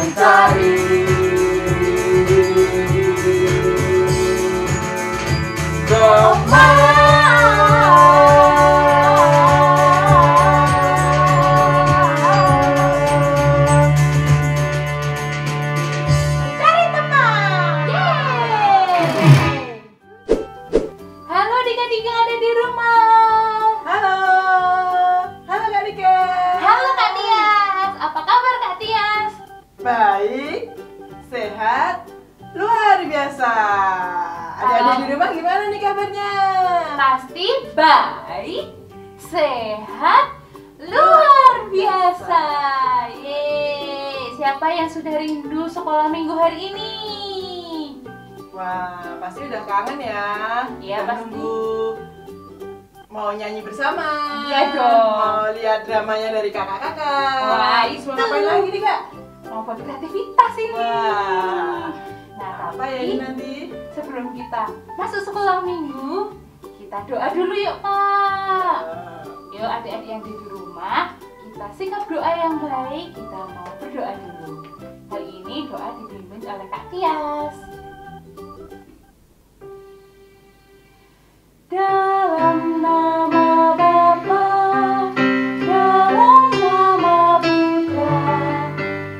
mencari. Halo Dika-Dika ada di rumah. Halo Kak Dika. Halo Kak Tias. Apa kabar Kak Tias? Baik, sehat, luar biasa. Adik-adik di rumah gimana nih kabarnya? Pasti baik, sehat, luar biasa. Yeay. Siapa yang sudah rindu sekolah minggu hari ini? Wah, pasti udah kangen ya. Iya, Udah pasti. nunggu mau nyanyi bersama. Iya dong. Mau lihat dramanya dari kakak-kakak. Wah, Terus mau itu. ngapain lagi nih Kak? Mau beraktivitas ini. Wah, Nah, apa ya ini nanti? sebelum kita masuk sekolah minggu, kita doa dulu yuk Kak. Yuk adik-adik yang di rumah, kita sikap doa yang baik, kita mau berdoa dulu. Hari ini doa dipimpin oleh Kak Tias. Dalam nama Bapa, dalam nama Putra,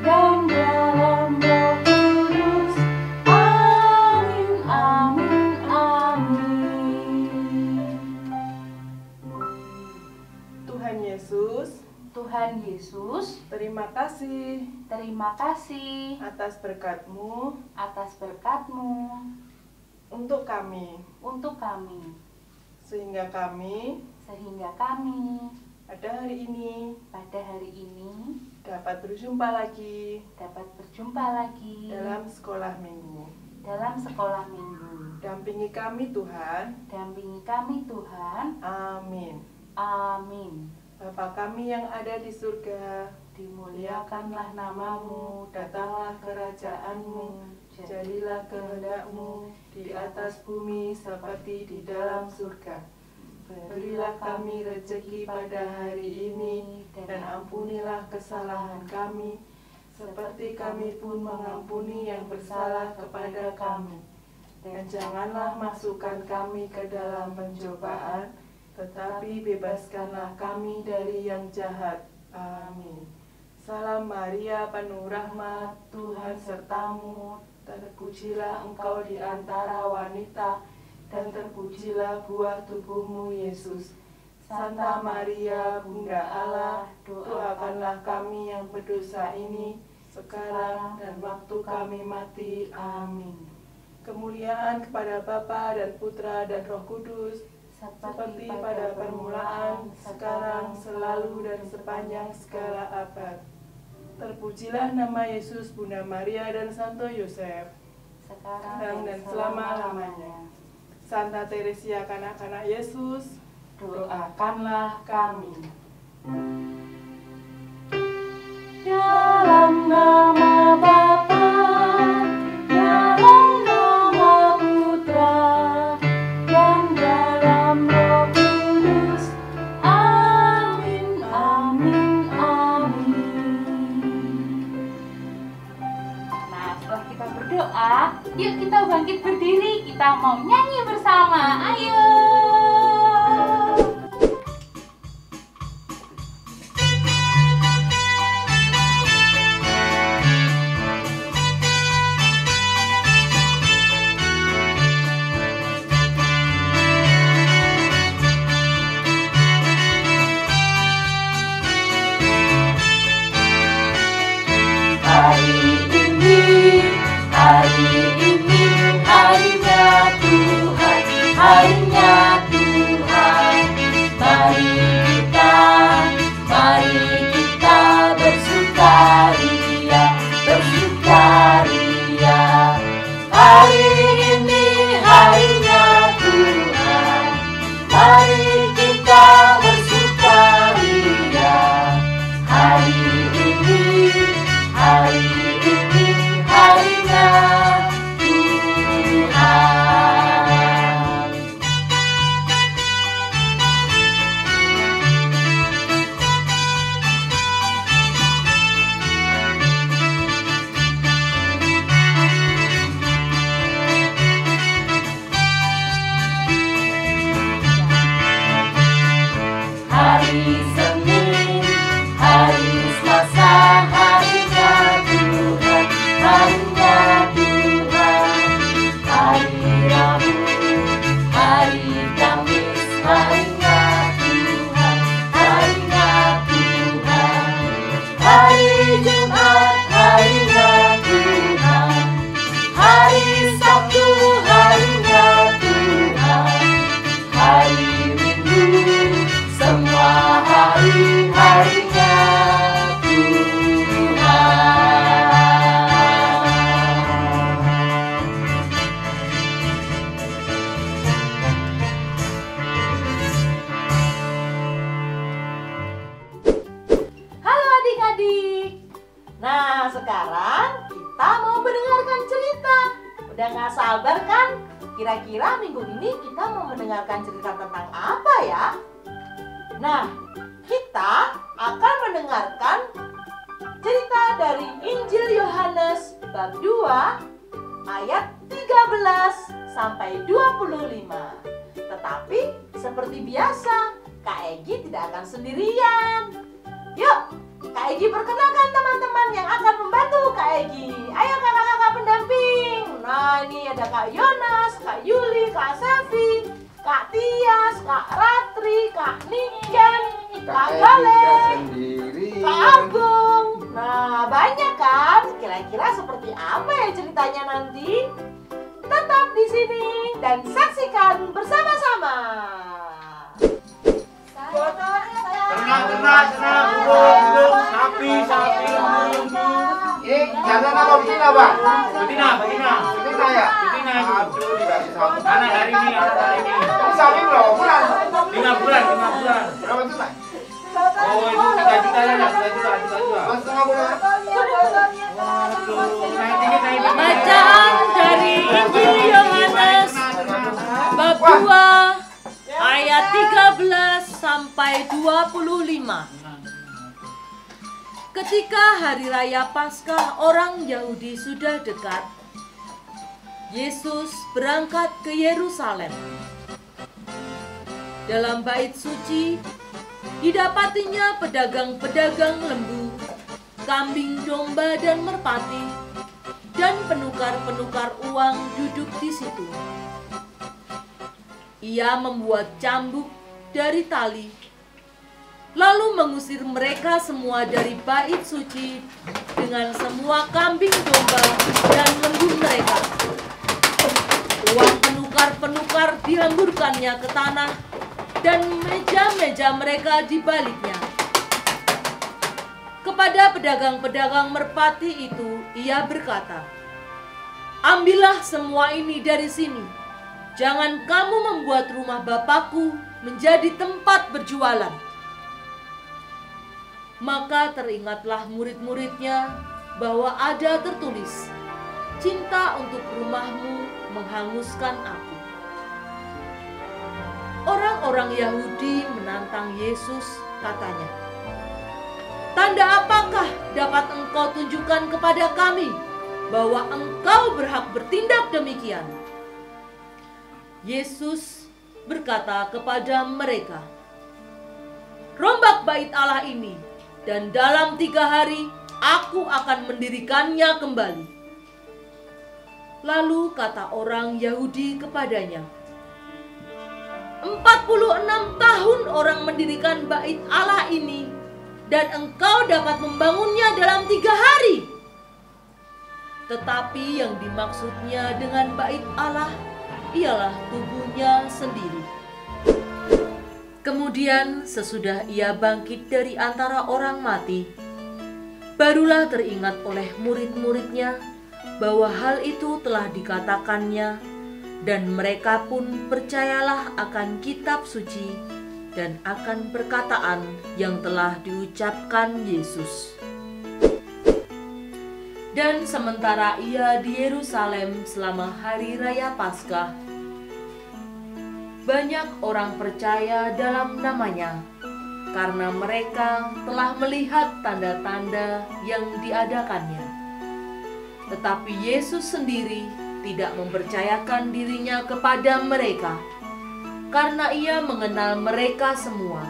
dan dalam Roh Kudus. Amin, amin, amin. Tuhan Yesus, Tuhan Yesus, terima kasih terima kasih atas berkat-Mu atas berkat-Mu untuk kami, untuk kami, sehingga kami sehingga kami pada hari ini pada hari ini dapat berjumpa lagi dapat berjumpa lagi dalam sekolah minggu. dalam sekolah minggu. Dampingi kami Tuhan, Dampingi kami Tuhan. amin. Amin. Bapa kami yang ada di surga, Dimuliakanlah namamu, datanglah kerajaanmu, jadilah kehendak-Mu di atas bumi seperti di dalam surga. Berilah kami rezeki pada hari ini, dan ampunilah kesalahan kami, seperti kami pun mengampuni yang bersalah kepada kami. Dan janganlah masukkan kami ke dalam pencobaan, tetapi bebaskanlah kami dari yang jahat. Amin. Salam Maria, penuh rahmat, Tuhan sertamu. Terpujilah engkau di antara wanita, dan terpujilah buah tubuhmu, Yesus. Santa Maria, Bunda Allah, doakanlah kami yang berdosa ini, sekarang dan waktu kami mati. Amin. Kemuliaan kepada Bapa dan Putra dan Roh Kudus, seperti pada permulaan, sekarang, selalu, dan sepanjang segala abad. Terpujilah nama Yesus, Bunda Maria, dan Santo Yosef, sekarang dan selama-lamanya. Santa Teresia, kanak-kanak Yesus, doakanlah kami. Dalam nama Bapa, dalam nama Putra, dan dalam Roh Kudus. Amin, amin, amin. Nah, setelah kita berdoa, yuk kita bangkit berdiri. Kita mau nyanyi bersama. Ayo. Harinya Tuhan, mari kita bersukaria, bersukaria. Hari ini harinya Tuhan, mari kita bersukaria. Hari ini harinya Tuhan. kita mau mendengarkan cerita. Udah gak sabar kan? Kira-kira minggu ini kita mau mendengarkan cerita tentang apa ya? Nah, kita akan mendengarkan cerita dari Injil Yohanes bab 2 ayat 13 sampai 25. Tetapi seperti biasa, Kak Egi tidak akan sendirian. Yuk, Kak Egi perkenalkan teman-teman yang akan membantu Kak Egi. Ayo kakak-kakak pendamping. Nah, ini ada Kak Yonas, Kak Yuli, Kak Safi, Kak Tias, Kak Ratri, Kak Niken, Kak Galeh, Kak Agung. Nah, banyak kan? Kira-kira seperti apa ya ceritanya nanti? Tetap di sini dan saksikan bersama-sama. Tenang, burung, sapi. Jangan nama betina, Bang. Betina ya? Betina itu. Aduh, dikasih sapi. Anak hari ini. Ini sapi berapa bulan? 5 bulan. Berapa juta? Oh, itu 3 juta ya, 3 juta. 2,5 bulan. Waduh, naik. Bacaan dari Injil Yohanes bab 2 ayat 13 sampai 25. Ketika hari raya Paskah orang Yahudi sudah dekat, Yesus berangkat ke Yerusalem. Dalam bait suci didapatinya pedagang-pedagang lembu, kambing domba dan merpati, dan penukar-penukar uang duduk di situ. Ia membuat cambuk dari tali, lalu mengusir mereka semua dari bait suci dengan semua kambing domba dan lembu mereka. Uang penukar-penukar dihamburkannya ke tanah, dan meja-meja mereka dibaliknya. Kepada pedagang-pedagang merpati itu, ia berkata, "Ambillah semua ini dari sini. Jangan kamu membuat rumah Bapakku menjadi tempat berjualan." Maka teringatlah murid-muridnya bahwa ada tertulis, "Cinta untuk rumahmu menghanguskan aku." Orang-orang Yahudi menantang Yesus, katanya, "Tanda apakah dapat engkau tunjukkan kepada kami bahwa engkau berhak bertindak demikian?" Yesus berkata kepada mereka, "Rombak bait Allah ini, dan dalam 3 hari aku akan mendirikannya kembali." Lalu kata orang Yahudi kepadanya, 46 tahun orang mendirikan bait Allah ini, dan engkau dapat membangunnya dalam 3 hari. Tetapi yang dimaksudnya dengan bait Allah ialah tubuhnya sendiri. Kemudian sesudah ia bangkit dari antara orang mati, barulah teringat oleh murid-muridnya bahwa hal itu telah dikatakannya, dan mereka pun percayalah akan kitab suci dan akan perkataan yang telah diucapkan Yesus. Dan sementara ia di Yerusalem selama hari raya Paskah, banyak orang percaya dalam namanya karena mereka telah melihat tanda-tanda yang diadakannya. Tetapi Yesus sendiri tidak mempercayakan dirinya kepada mereka karena ia mengenal mereka semua,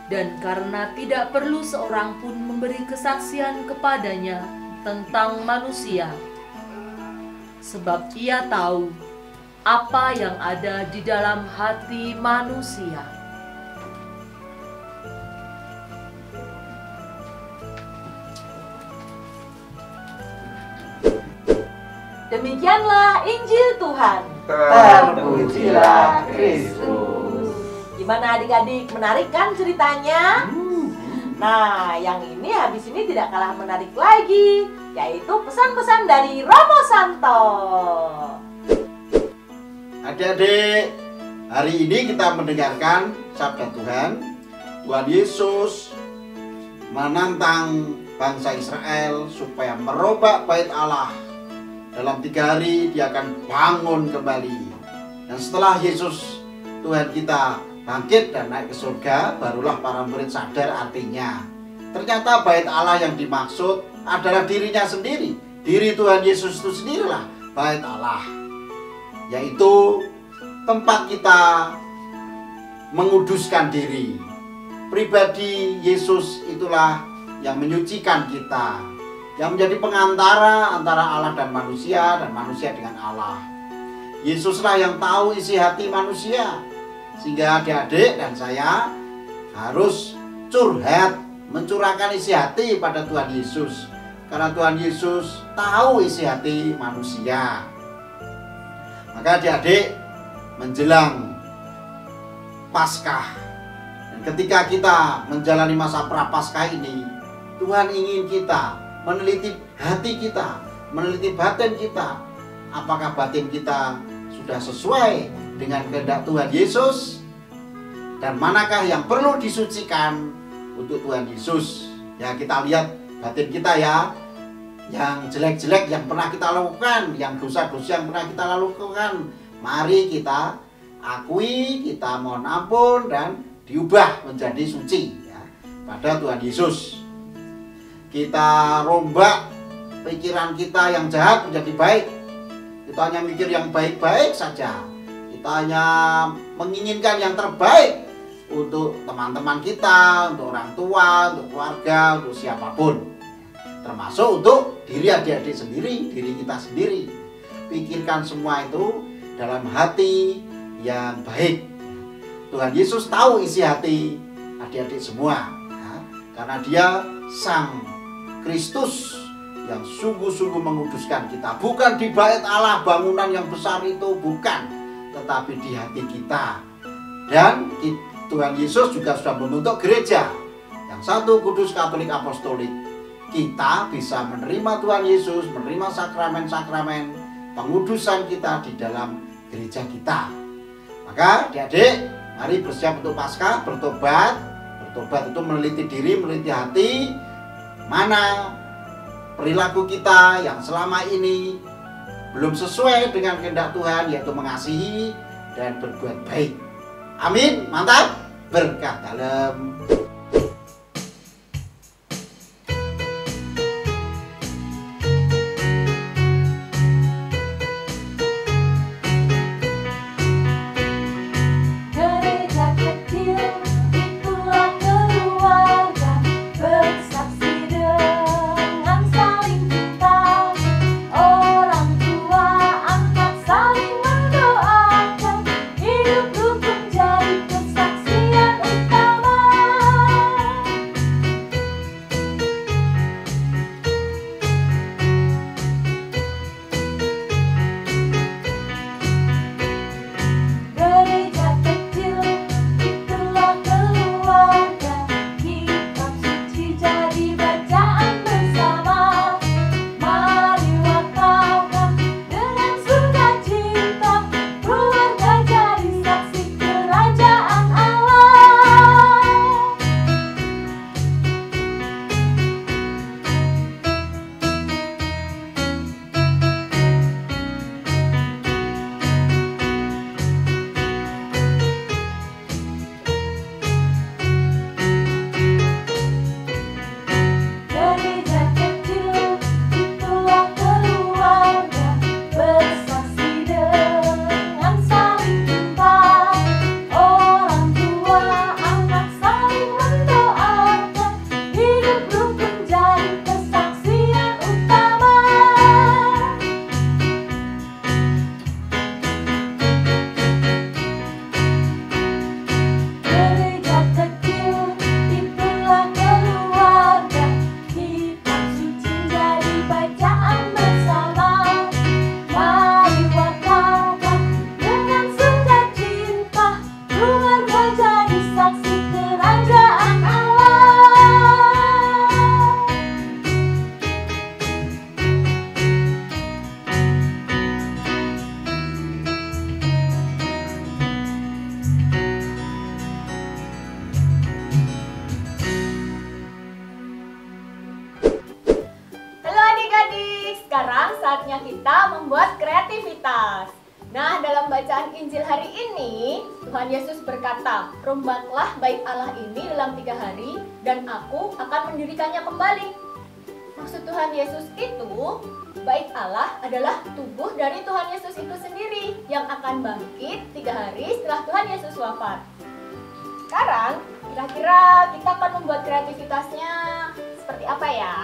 dan karena tidak perlu seorang pun memberi kesaksian kepadanya tentang manusia, sebab ia tahu apa yang ada di dalam hati manusia. Demikianlah Injil Tuhan. Terpujilah Kristus. Gimana adik-adik, menarik kan ceritanya? Nah, yang ini habis ini tidak kalah menarik lagi, yaitu pesan-pesan dari Romo Santo. Adik-adik, hari ini kita mendengarkan sabda Tuhan. Tuhan Yesus menantang bangsa Israel supaya merombak bait Allah. Dalam 3 hari dia akan bangun kembali. Dan setelah Yesus Tuhan kita bangkit dan naik ke surga, barulah para murid sadar artinya ternyata bait Allah yang dimaksud adalah dirinya sendiri. Diri Tuhan Yesus itu sendirilah bait Allah, yaitu tempat kita menguduskan diri. Pribadi Yesus itulah yang menyucikan kita, yang menjadi pengantara antara Allah dan manusia dengan Allah. Yesuslah yang tahu isi hati manusia, sehingga adik-adik dan saya harus curhat, mencurahkan isi hati pada Tuhan Yesus, karena Tuhan Yesus tahu isi hati manusia. Maka adik-adik, menjelang Paskah, dan ketika kita menjalani masa Prapaskah ini, Tuhan ingin kita meneliti hati kita, meneliti batin kita. Apakah batin kita sudah sesuai dengan kehendak Tuhan Yesus? Dan manakah yang perlu disucikan untuk Tuhan Yesus? Ya, kita lihat batin kita ya. Yang jelek-jelek yang pernah kita lakukan, yang dosa-dosa yang pernah kita lakukan, mari kita akui, kita mohon ampun dan diubah menjadi suci ya, pada Tuhan Yesus. Kita rombak pikiran kita yang jahat menjadi baik. Kita hanya mikir yang baik-baik saja. Kita hanya menginginkan yang terbaik untuk teman-teman kita, untuk orang tua, untuk keluarga, untuk siapapun. Termasuk untuk diri adik-adik sendiri, diri kita sendiri. Pikirkan semua itu dalam hati yang baik. Tuhan Yesus tahu isi hati adik-adik semua ya, karena dia Sang Kristus yang sungguh-sungguh menguduskan kita. Bukan di bait Allah bangunan yang besar itu, bukan, tetapi di hati kita. Dan Tuhan Yesus juga sudah membentuk gereja yang satu, kudus, katolik, apostolik. Kita bisa menerima Tuhan Yesus, menerima sakramen-sakramen pengudusan kita di dalam gereja kita. Maka adik-adik, mari bersiap untuk Paskah, bertobat. Bertobat itu meneliti diri, meneliti hati, mana perilaku kita yang selama ini belum sesuai dengan kehendak Tuhan, yaitu mengasihi dan berbuat baik. Amin, mantap, berkah dalam. Kesaksian utama saatnya kita membuat kreativitas. Nah, dalam bacaan Injil hari ini, Tuhan Yesus berkata, "Rombaklah bait Allah ini dalam 3 hari, dan aku akan mendirikannya kembali." Maksud Tuhan Yesus itu, bait Allah adalah tubuh dari Tuhan Yesus itu sendiri yang akan bangkit 3 hari setelah Tuhan Yesus wafat. Sekarang, kira-kira kita akan membuat kreativitasnya seperti apa ya?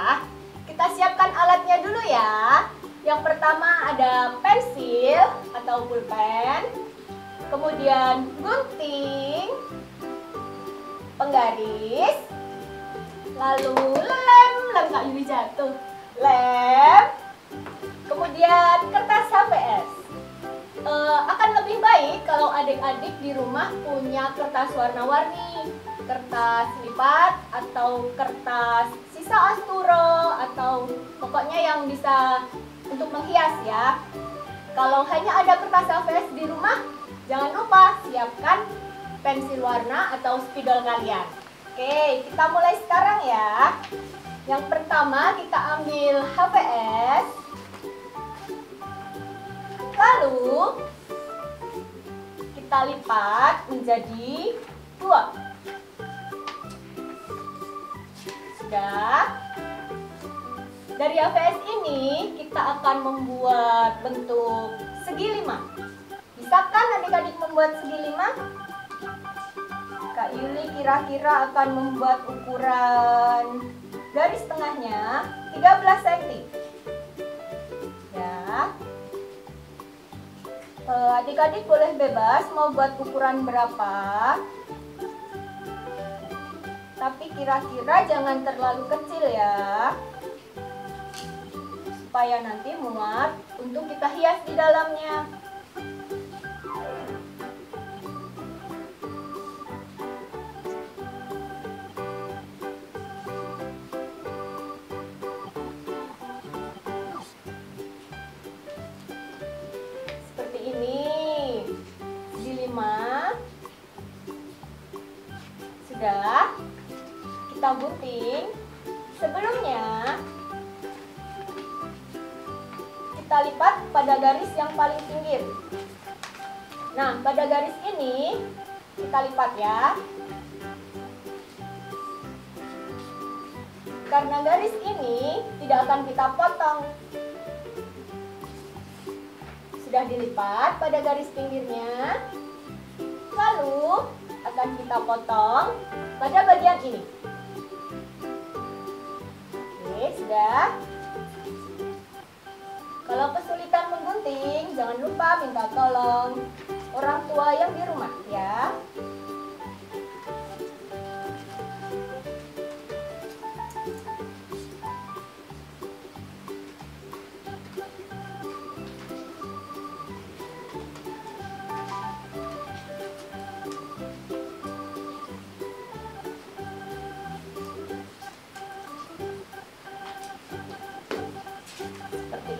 Kita siapkan alatnya dulu ya. Yang pertama ada pensil atau pulpen, kemudian gunting, penggaris, lalu lem Kak Yuli jatuh, lem, kemudian kertas HVS. Akan lebih baik kalau adik-adik di rumah punya kertas warna-warni, kertas lipat atau kertas sisa asturo, atau pokoknya yang bisa untuk menghias ya. Kalau hanya ada kertas HVS di rumah, jangan lupa siapkan pensil warna atau spidol kalian. Oke, kita mulai sekarang ya. Yang pertama kita ambil HVS, lalu kita lipat menjadi 2. Sudah. Dari HVS ini kita akan membuat bentuk segi 5. Bisa kan adik-adik membuat segi 5? Kak Yuli kira-kira akan membuat ukuran garis tengahnya 13 cm. Ya. Adik-adik boleh bebas mau buat ukuran berapa. Tapi kira-kira jangan terlalu kecil ya, supaya nanti muat untuk kita hias di dalamnya. Seperti ini. Segi 5. Sudah. Kita gunting. Sebelumnya kita lipat pada garis yang paling pinggir. Nah, pada garis ini kita lipat ya. Karena garis ini tidak akan kita potong. Sudah dilipat pada garis pinggirnya. Lalu akan kita potong pada bagian ini. Oke, sudah. Kalau kesulitan menggunting, jangan lupa minta tolong orang tua yang di rumah ya.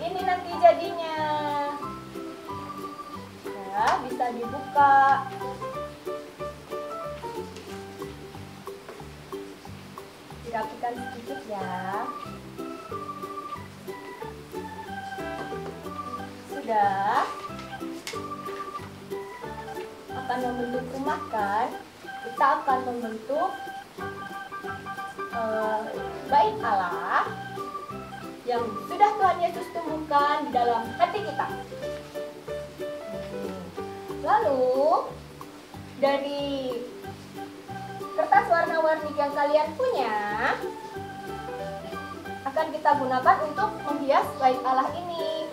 Ini nanti jadinya. Ya, bisa dibuka. Dirapikan sedikit ya. Sudah. Akan membentuk rumah kan? Kita akan membentuk bait Allah yang sudah Tuhan Yesus tumbuhkan di dalam hati kita. Lalu dari kertas warna-warni yang kalian punya akan kita gunakan untuk menghias bait Allah ini.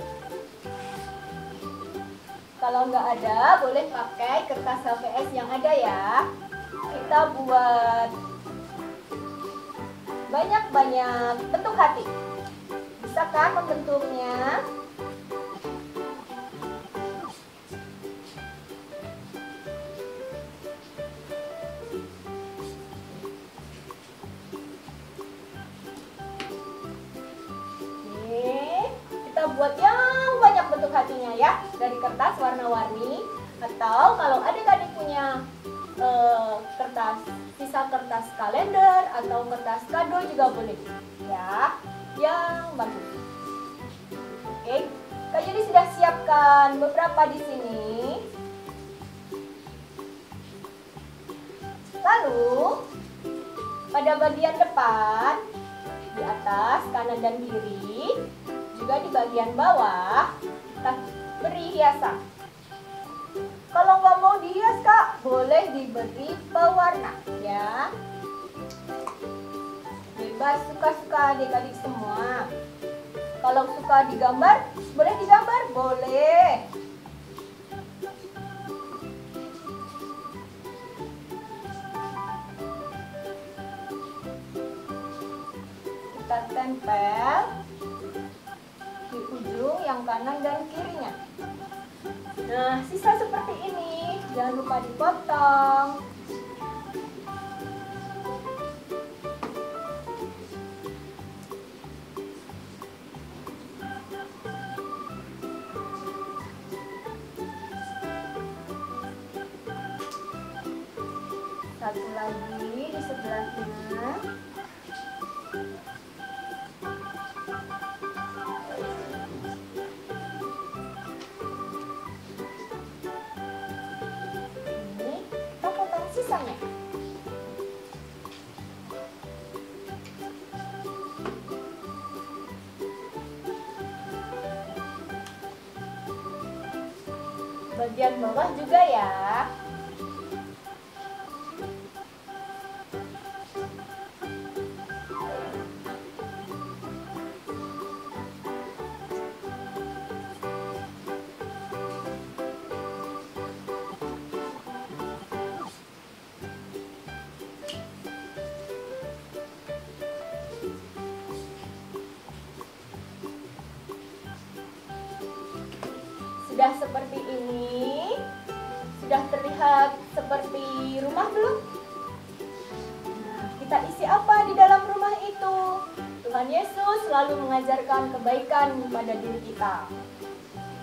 Kalau nggak ada, boleh pakai kertas HVS yang ada ya. Kita buat banyak-banyak bentuk hati. Bisa kan membentuknya? Oke, kita buat yang banyak bentuk hatinya ya, dari kertas warna-warni. Atau kalau adik-adik punya sisa kertas kalender atau kertas kado juga boleh ya, yang bagus. Oke, Kak Yuli sudah siapkan beberapa di sini. Lalu pada bagian depan, di atas, kanan dan kiri, juga di bagian bawah kita beri hiasan. Kalau nggak mau dihias Kak, boleh diberi pewarna ya. Bebas suka-suka adik-adik semua. Kalau suka digambar, boleh digambar, boleh. Kita tempel di ujung yang kanan dan kirinya. Nah, sisa seperti ini, jangan lupa dipotong. Satu lagi di sebelahnya. Ini kita potong sisanya. Bagian bawah juga ya. Sudah seperti ini, sudah terlihat seperti rumah belum? Nah, kita isi apa di dalam rumah itu? Tuhan Yesus selalu mengajarkan kebaikan pada diri kita.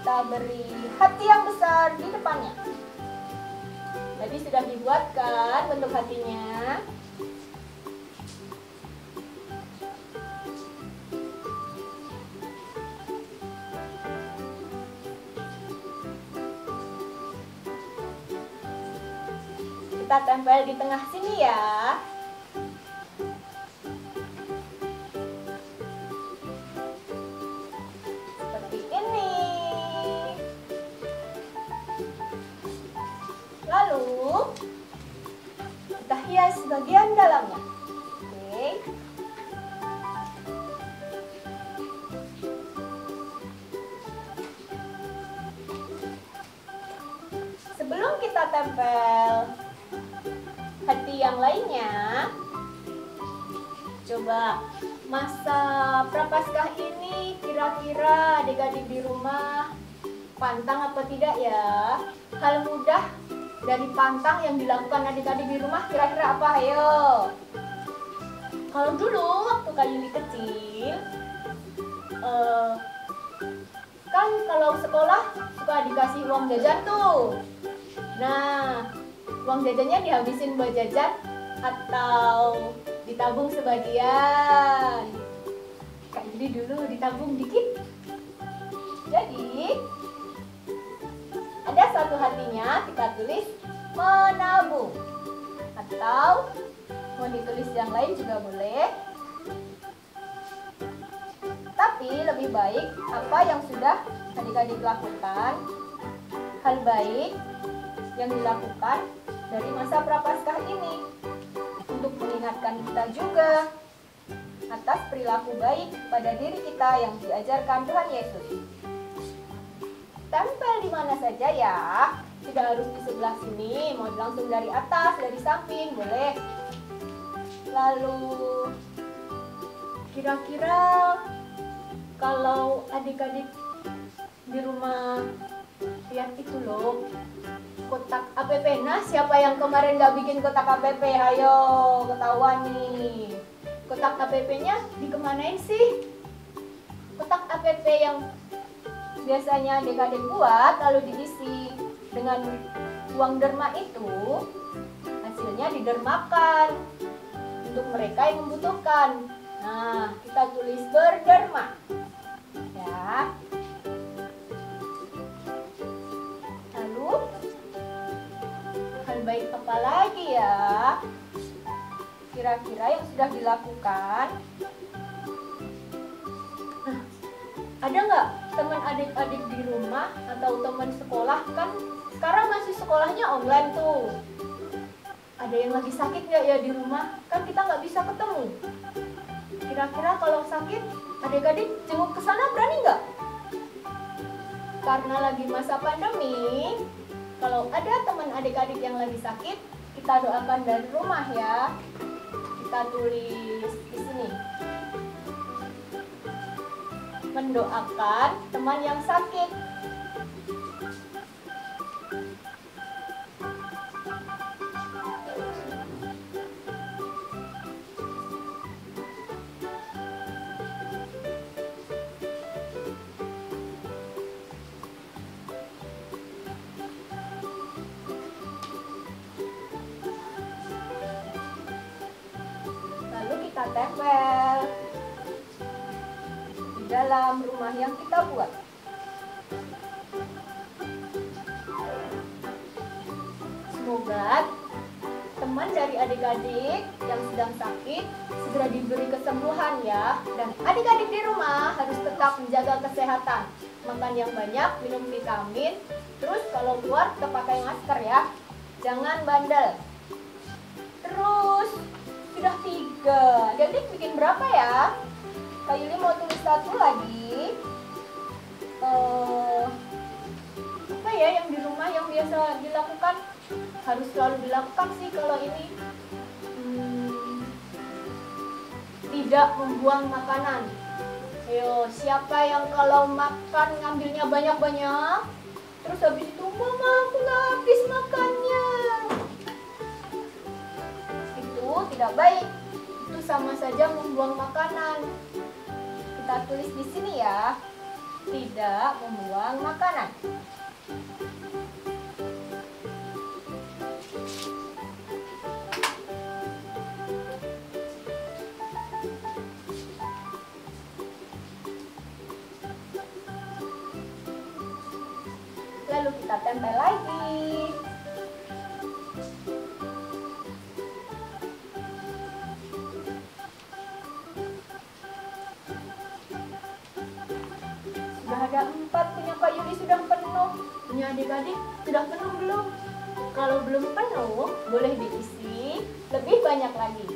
Kita beri hati yang besar di depannya. Jadi sudah dibuatkan bentuk hatinya. Kita tempel di tengah sini ya. Seperti ini. Lalu kita hias bagian dalamnya. Oke. Sebelum kita tempel hati yang lainnya, coba masa Prapaskah ini kira-kira adik-adik di rumah pantang apa tidak ya? Hal mudah dari pantang yang dilakukan adik-adik di rumah kira-kira apa? Ayo. Kalau dulu waktu Kak Yuli kecil, kan kalau sekolah suka dikasih uang jajan tuh. Nah, uang jajannya dihabisin buat jajan atau ditabung sebagian? Kak Yuli dulu ditabung dikit. Jadi ada satu hatinya kita tulis menabung, atau mau ditulis yang lain juga boleh. Tapi lebih baik apa yang sudah adik-adik lakukan, hal baik yang dilakukan dari masa Prapaskah ini, untuk mengingatkan kita juga atas perilaku baik pada diri kita yang diajarkan Tuhan Yesus. Tempel di mana saja ya, tidak harus di sebelah sini, mau langsung dari atas, dari samping, boleh. Lalu kira-kira kalau adik-adik di rumah lihat itu loh, kotak APP. Nah, siapa yang kemarin nggak bikin kotak APP? Ayo, ketahuan nih. Kotak APP-nya dikemanain sih? Kotak APP yang biasanya adik-adik buat lalu diisi dengan uang derma itu, hasilnya didermakan untuk mereka yang membutuhkan. Nah, kita tulis berderma ya. lagi ya? Kira-kira yang sudah dilakukan? Nah, ada nggak teman adik-adik di rumah atau teman sekolah? Kan sekarang masih sekolahnya online tuh. Ada yang lagi sakit nggak ya di rumah? Kan kita nggak bisa ketemu. Kira-kira kalau sakit, adik-adik jenguk ke sana berani nggak? Karena lagi masa pandemi, kalau ada teman adik-adik yang lagi sakit, kita doakan dari rumah ya. Kita tulis di sini. Mendoakan teman yang sakit. Lalu kita tempel di dalam rumah yang kita buat. Semoga teman dari adik-adik yang sedang sakit segera diberi kesembuhan ya. Dan adik-adik di rumah harus tetap menjaga kesehatan. Makan yang banyak, minum vitamin. Terus kalau keluar tetap pakai masker ya. Jangan bandel. Terus sudah 3. Adik-adik bikin berapa ya? Kak Yuli mau tulis 1 lagi. Apa ya yang di rumah yang biasa dilakukan? Harus selalu dilakukan sih kalau ini. Tidak membuang makanan. Ayo, siapa yang kalau makan ngambilnya banyak-banyak? Terus habis itu, mama aku nggak habis makannya. Itu tidak baik. Itu sama saja membuang makanan. Kita tulis di sini ya. Tidak membuang makanan. Lalu kita tempel lagi. Sudah ada 4, punya Kak Yuli sudah penuh. Punya adik-adik sudah penuh belum? Kalau belum penuh, boleh diisi lebih banyak lagi.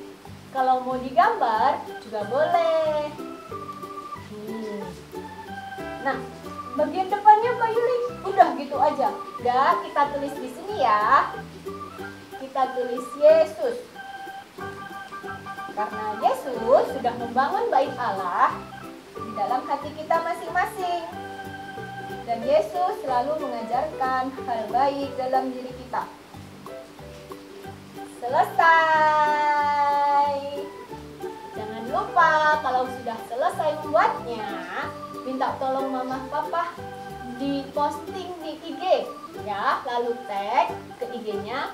Kalau mau digambar juga boleh. Nah, bagian depannya Kak Yuli udah gitu aja. Udah, kita tulis di sini ya. Kita tulis Yesus. Karena Yesus sudah membangun bait Allah di dalam hati kita masing-masing. Dan Yesus selalu mengajarkan hal baik dalam diri kita. Selesai. Jangan lupa kalau sudah selesai membuatnya, minta tolong mama papa di posting di IG ya, lalu tag ke IG-nya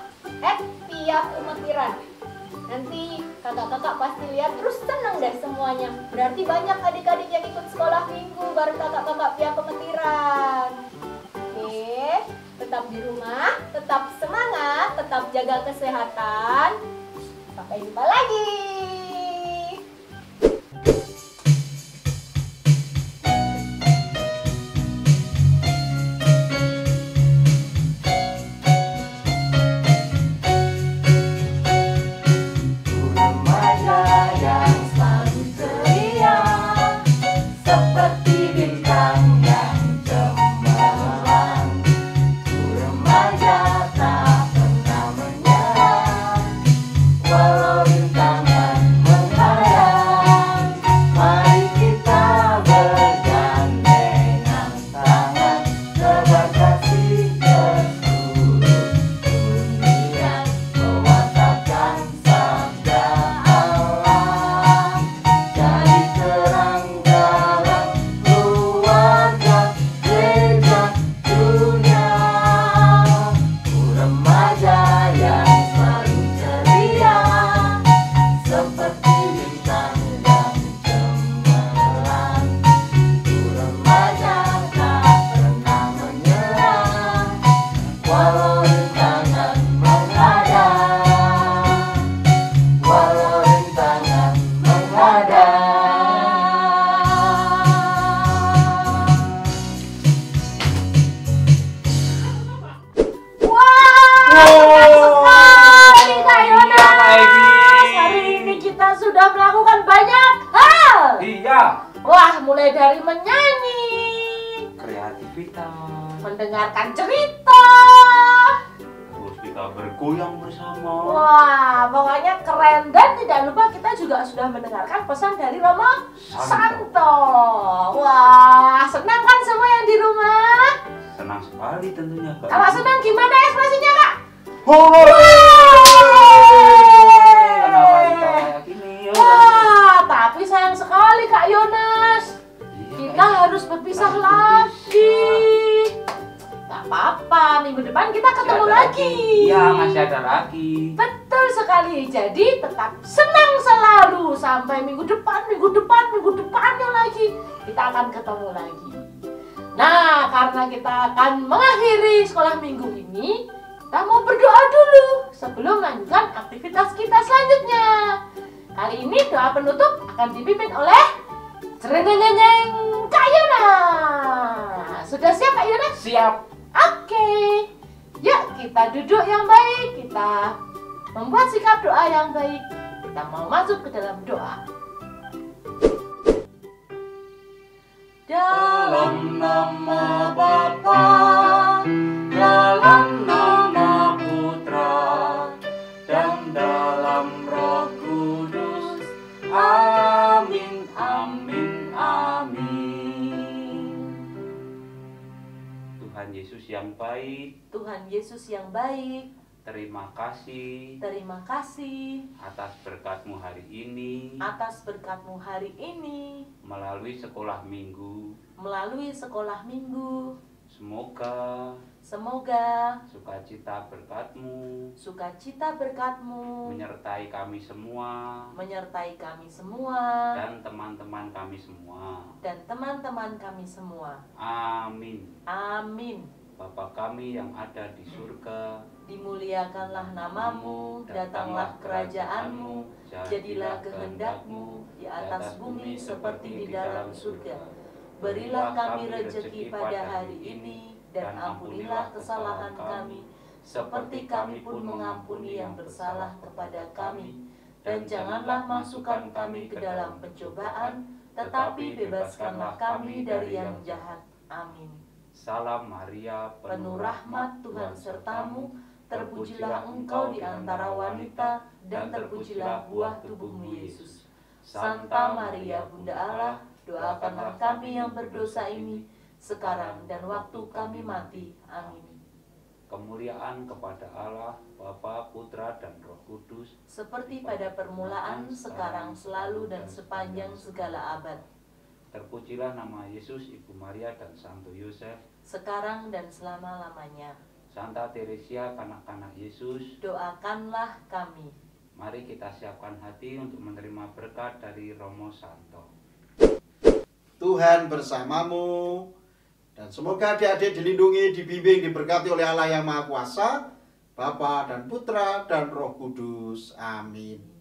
@piaumatiran. Nanti kakak-kakak pasti lihat terus senang deh semuanya. Berarti banyak adik-adik yang ikut sekolah minggu bareng kakak-kakak Pia Pemetiran. Oke, tetap di rumah, tetap semangat, tetap jaga kesehatan. Sampai jumpa lagi. Walau rintangan kreativitas. mendengarkan cerita. Terus kita bergoyang bersama. Wah, pokoknya keren. Dan tidak lupa kita juga sudah mendengarkan pesan dari Romo Santo. Wah, senang kan semua yang di rumah? Senang sekali tentunya Kak. Kalau senang gimana ekspresinya, Kak? Kenapa kita kayak gini? Wah, tapi sayang sekali Kak Yones. Kita harus berpisah lagi. Gak apa-apa, minggu depan kita ketemu lagi. Iya, masih ada lagi. Betul sekali. Jadi tetap senang selalu sampai minggu depannya lagi kita akan ketemu lagi. Nah, karena kita akan mengakhiri sekolah minggu ini, kita mau berdoa dulu sebelum melanjutkan aktivitas kita selanjutnya. Kali ini doa penutup akan dipimpin oleh Cerengengeng Kak Yona. Sudah siap Kak Yona? Siap. Oke. Yuk kita duduk yang baik, kita membuat sikap doa yang baik. Kita mau masuk ke dalam doa. Dalam nama Bapa, dalam nama Putra, dan dalam Roh Kudus. Amin, amin, amin. Tuhan Yesus yang baik, Tuhan Yesus yang baik, terima kasih terima kasih atas berkat-Mu hari ini atas berkat-Mu hari ini melalui sekolah minggu. melalui sekolah minggu. Semoga Semoga sukacita berkat-Mu sukacita berkat-Mu menyertai kami semua menyertai kami semua dan teman-teman kami semua. dan teman-teman kami semua. Amin. Amin. Bapa kami yang ada di surga, Dimuliakanlah namamu, datanglah kerajaan-Mu, jadilah kehendak-Mu di atas bumi seperti di dalam surga. Berilah kami rezeki pada hari ini, dan ampunilah kesalahan kami, seperti kami pun mengampuni yang bersalah kepada kami. Dan janganlah masukkan kami ke dalam pencobaan, tetapi bebaskanlah kami dari yang jahat. Amin. Salam Maria, Penuh rahmat, Tuhan sertamu, terpujilah engkau di antara wanita, dan terpujilah buah tubuhmu Yesus. Santa Maria Bunda Allah, doakanlah kami yang berdosa ini, sekarang dan waktu kami mati. Amin. kemuliaan kepada Allah, Bapa, Putra, dan Roh Kudus, Seperti pada permulaan, sekarang, selalu, dan sepanjang segala abad. Terpujilah nama Yesus, Ibu Maria, dan Santo Yosef, Sekarang dan selama-lamanya. Santa Teresia, kanak-kanak Yesus. Doakanlah kami. Mari kita siapkan hati untuk menerima berkat dari Romo Santo. Tuhan bersamamu, dan semoga adik-adik dilindungi, dibimbing, diberkati oleh Allah yang Maha Kuasa, Bapa dan Putra dan Roh Kudus. Amin.